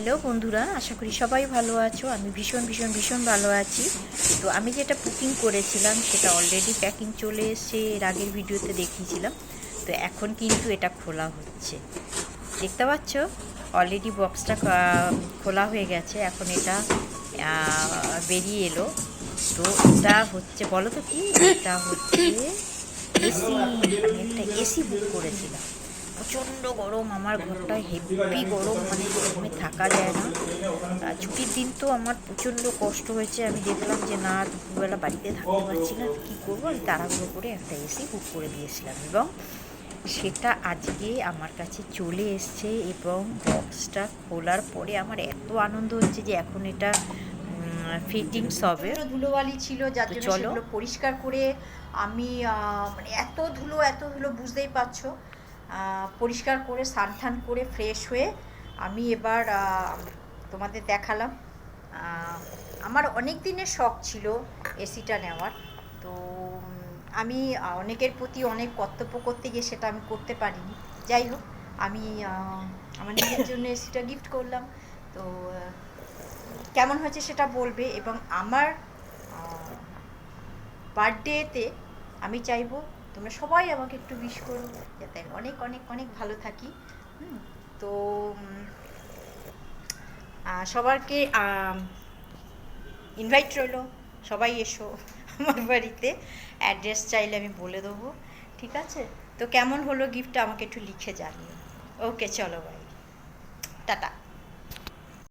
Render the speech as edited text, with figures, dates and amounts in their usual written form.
Hello বন্ধুরা, আশা করি সবাই ভালো আছো। আমি ভীষণ ভালো আছি। তো আমি যেটা বুকিং করেছিলাম সেটা অলরেডি প্যাকিং চলে এসছে, এর আগের ভিডিওতে দেখিয়েছিলাম। তো এখন কিন্তু এটা খোলা হচ্ছে, দেখতে পাচ্ছ অলরেডি বক্সটা খোলা হয়ে গেছে। এখন এটা বেরিয়ে এলো। তো এটা হচ্ছে, বলো তো কি, এটা হচ্ছে এসি। আমি একটা এসি বুক করেছিলাম। প্রচণ্ড গরম, আমার ঘরটা হেভি গরম, মানে গরমে থাকা যায় না। ছুটির দিন তো আমার প্রচণ্ড কষ্ট হয়েছে। আমি দেখলাম যে না, দুপুরবেলা বাড়িতে থাকতে পারছি না, কী করবো। আমি তাড়াহুড়ো করে একটা এসি বুক করে দিয়েছিলাম এবং সেটা আজকে আমার কাছে চলে এসছে। এবং বক্সটা খোলার পরে আমার এত আনন্দ হচ্ছে যে এখন এটা ফিটিংস হবে। ধুলোবালি ছিল, যার জন্য সেগুলো পরিষ্কার করে আমি মানে এত ধুলো বুঝতেই পারছো। পরিষ্কার করে স্নান টান করে ফ্রেশ হয়ে আমি এবার তোমাদের দেখালাম। আমার অনেক দিনের শখ ছিল এসিটা নেওয়ার। তো আমি অনেকের প্রতি অনেক কর্তব্য করতে গিয়ে সেটা আমি করতে পারিনি। যাই হোক, আমি আমার নিজের জন্য এসিটা গিফট করলাম। তো কেমন হয়েছে সেটা বলবে। এবং আমার বার্থডেতে আমি চাইবো তোমরা সবাই আমাকে একটু উইশ করো, যাতে আমি অনেক অনেক অনেক ভালো থাকি। তো সবাইকে ইনভাইট রইলো, সবাই এসো আমার বাড়িতে। অ্যাড্রেস চাইলে আমি বলে দেবো, ঠিক আছে? তো কেমন হলো গিফটটা আমাকে একটু লিখে জানিও। ওকে, চলো, বাই, টাটা।